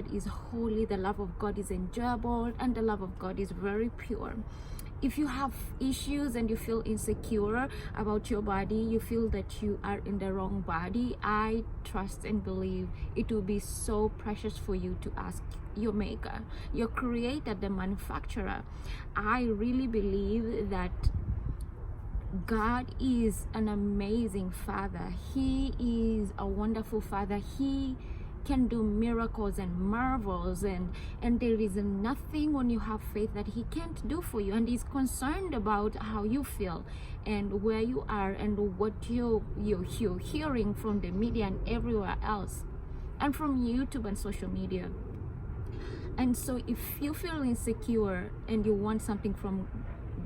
God is holy, the love of God is enjoyable, and the love of God is very pure. If you have issues and you feel insecure about your body, you feel that you are in the wrong body, I trust and believe it will be so precious for you to ask your maker, your creator, the manufacturer. I really believe that God is an amazing Father. He is a wonderful Father. He can do miracles and marvels, and there is nothing when you have faith that he can't do for you. And he's concerned about how you feel and where you are and what you're hearing from the media and everywhere else, and from YouTube and social media. And so if you feel insecure and you want something from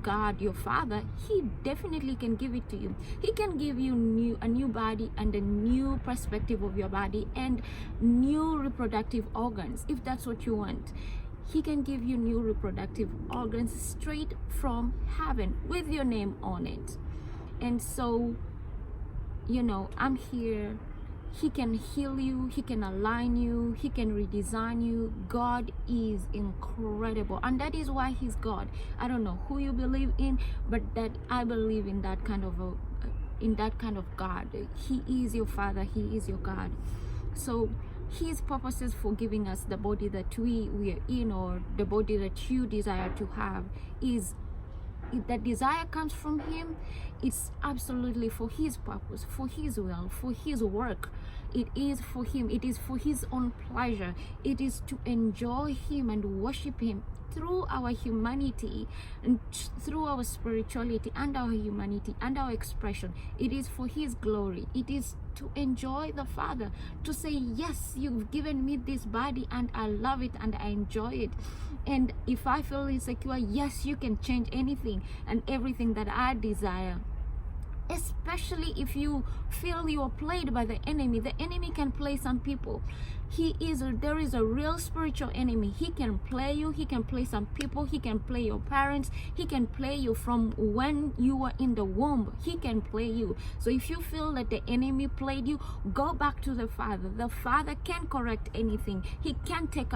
God, your Father, he definitely can give it to you. He can give you a new body and a new perspective of your body and new reproductive organs, if that's what you want. He can give you new reproductive organs straight from heaven with your name on it. And so, you know, I'm here. He can heal you, he can align you, he can redesign you. God is incredible, and that is why he's God. I don't know who you believe in, but that I believe in that kind of God. He is your Father, he is your God. So his purposes for giving us the body that we are in, or the body that you desire to have, is, if that desire comes from him, it's absolutely for his purpose, for his will, for his work. It is for him. It is for his own pleasure. It is to enjoy him and worship him through our humanity and through our spirituality and our humanity and our expression. It is for his glory. It is to enjoy the Father, to say, yes, you've given me this body and I love it and I enjoy it. And if I feel insecure, yes, you can change anything and everything that I desire. Especially if you feel you are played by the enemy. The enemy can play some people. There is a real spiritual enemy. He can play you. He can play some people. He can play your parents. He can play you from when you were in the womb. He can play you. So if you feel that the enemy played you, go back to the Father. The Father can correct anything. He can take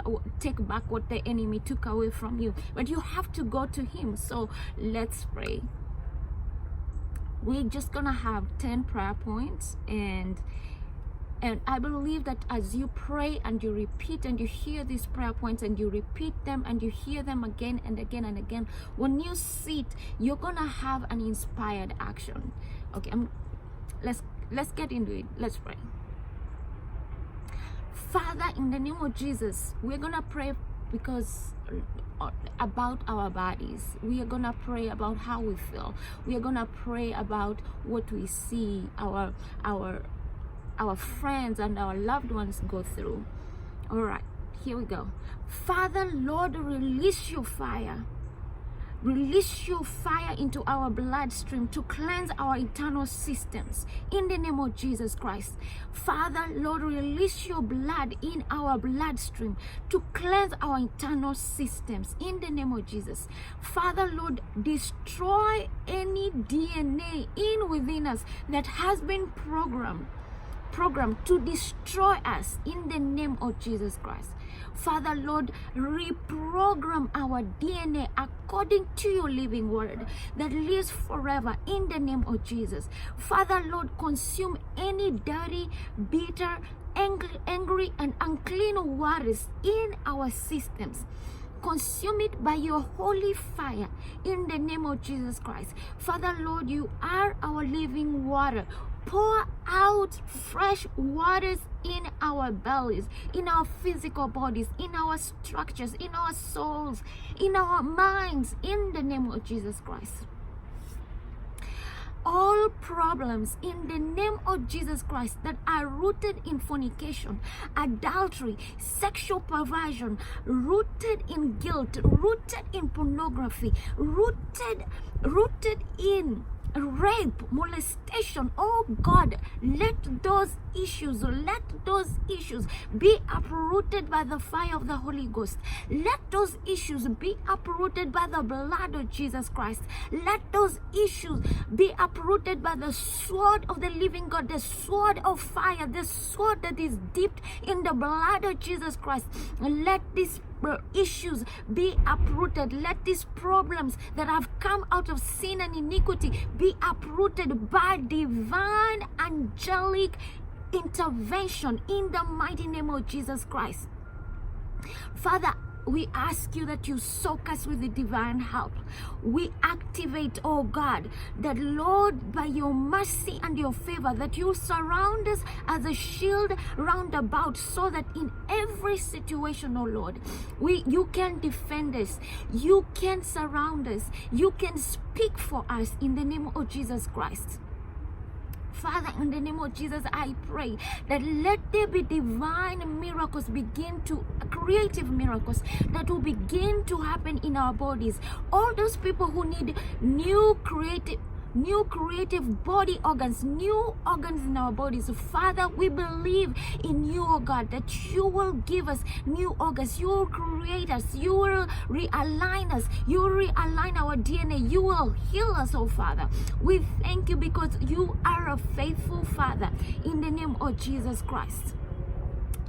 back what the enemy took away from you. But you have to go to him. So let's pray. We're just gonna have 10 prayer points, and I believe that as you pray and you repeat and you hear these prayer points and you repeat them and you hear them again and again and again, when you sit, you're gonna have an inspired action. Okay, let's get into it. Let's pray. Father, in the name of Jesus, we're gonna pray about our bodies. We are gonna pray about how we feel. We are gonna pray about what we see our friends and our loved ones go through. All right, here we go. Father, Lord, release your fire. Release your fire into our bloodstream to cleanse our internal systems in the name of Jesus Christ. Father, Lord, release your blood in our bloodstream to cleanse our internal systems in the name of Jesus. Father, Lord, destroy any DNA within us that has been programmed to destroy us in the name of Jesus Christ. Father, Lord, reprogram our DNA according to your living word that lives forever in the name of Jesus. Father, Lord, consume any dirty, bitter, angry, and unclean waters in our systems. Consume it by your holy fire in the name of Jesus Christ. Father, Lord, you are our living water. Pour out fresh waters in our bellies, in our physical bodies, in our structures, in our souls, in our minds, in the name of Jesus Christ. All problems in the name of Jesus Christ that are rooted in fornication, adultery, sexual perversion, rooted in guilt, rooted in pornography, rooted in rape, molestation. Oh God, let those issues be uprooted by the fire of the Holy Ghost. Let those issues be uprooted by the blood of Jesus Christ. Let those issues be uprooted by the sword of the living God, the sword of fire, the sword that is dipped in the blood of Jesus Christ. Let these issues be uprooted. Let these problems that have come out of sin and iniquity be uprooted by divine angelic intervention in the mighty name of Jesus Christ. Father, we ask you that you soak us with the divine help. We activate, oh God, that Lord, by your mercy and your favor, that you surround us as a shield round about, so that in every situation, oh Lord, you can defend us, you can surround us, you can speak for us in the name of Jesus Christ. Father, in the name of Jesus, I pray that let there be divine miracles creative miracles that will begin to happen in our bodies. All those people who need new creative body organs, new organs in our bodies. Father, we believe in you, oh God, that you will give us new organs. You will create us. You will realign us. You will realign our DNA. You will heal us, oh Father. We thank you because you are a faithful Father. In the name of Jesus Christ.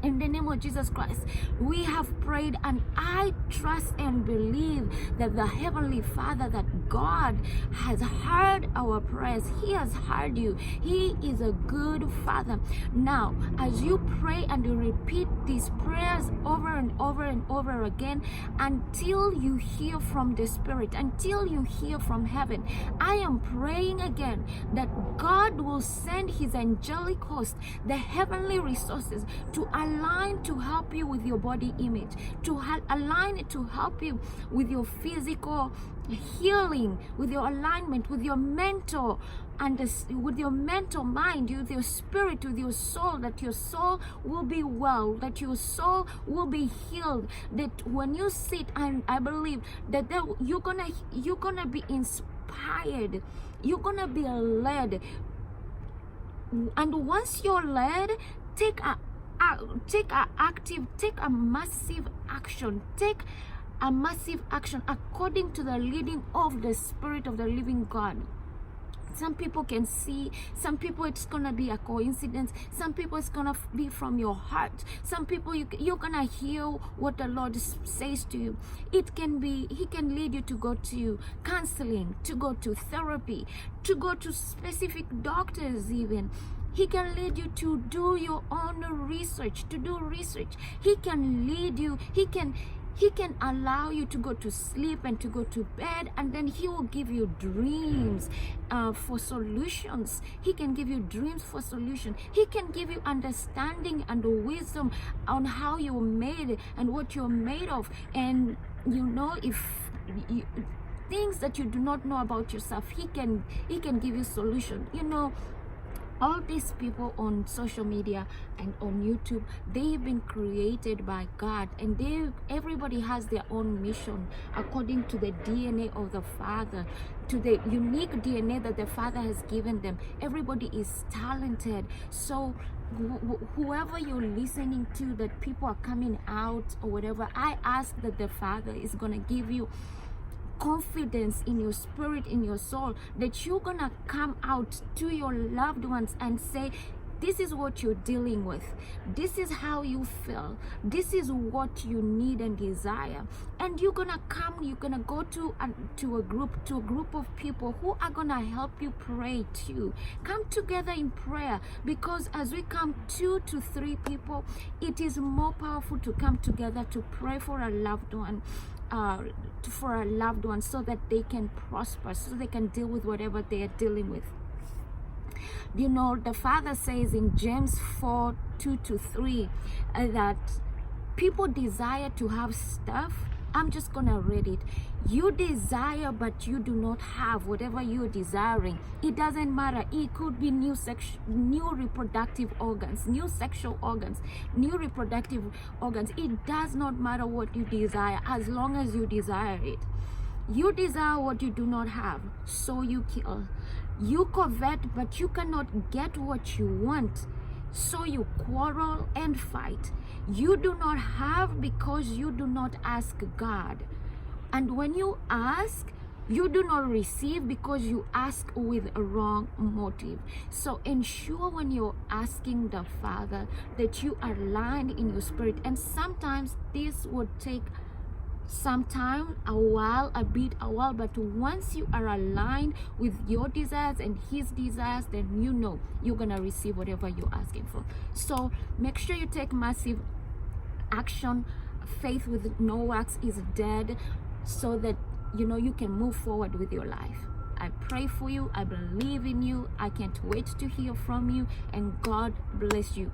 In the name of Jesus Christ, we have prayed, and I trust and believe that the Heavenly Father, that God has heard our prayers. He has heard you. He is a good Father. Now, as you pray and you repeat these prayers over and over and over again until you hear from the Spirit, until you hear from heaven, I am praying again that God will send His angelic host, the heavenly resources, to align to help you with your body image, to align to help you with your physical healing, with your alignment, with your mental and with your mental mind, with your spirit, with your soul, that your soul will be well, that your soul will be healed, that when you sit, and I believe that you're gonna be inspired, you're gonna be led, and once you're led, take a massive action according to the leading of the Spirit of the living God. Some people can see, some people it's gonna be a coincidence, some people it's gonna be from your heart, some people you're gonna hear what the Lord says to you. It can be, He can lead you to go to counseling, to go to therapy, to go to specific doctors even. He can lead you to do your own research, He can lead you, He can allow you to go to sleep and to go to bed, and then He will give you dreams for solutions. He can give you dreams for solution. He can give you understanding and wisdom on how you're made and what you're made of. And if things that you do not know about yourself, He can give you solution. All these people on social media and on YouTube, they've been created by God, and everybody has their own mission according to the DNA of the Father, to the unique DNA that the Father has given them. Everybody is talented. So whoever you're listening to, that people are coming out or whatever, I ask that the Father is going to give you confidence in your spirit, in your soul, that you're gonna come out to your loved ones and say, this is what you're dealing with, this is how you feel, this is what you need and desire. And you're gonna go to a group of people who are gonna help you pray too. Come together in prayer, because as we come 2 to 3 people, it is more powerful to come together to pray for a loved one, so that they can prosper, so they can deal with whatever they are dealing with. The Father says in James 4:2-3 that people desire to have stuff. I'm just gonna read it. You desire, but you do not have whatever you're desiring. It doesn't matter. It could be new reproductive organs, new sexual organs, new reproductive organs. It does not matter what you desire, as long as you desire it. You desire what you do not have, so you kill. You covet, but you cannot get what you want, so you quarrel and fight. You do not have because you do not ask God. And when you ask, you do not receive because you ask with a wrong motive. So ensure when you're asking the Father that you are aligned in your spirit. And sometimes this would take some time, a while, but once you are aligned with your desires and his desires, then you know you're gonna receive whatever you're asking for. So make sure you take massive action. Faith with no works is dead, so that you can move forward with your life. I pray for you. I believe in you. I can't wait to hear from you, and God bless you.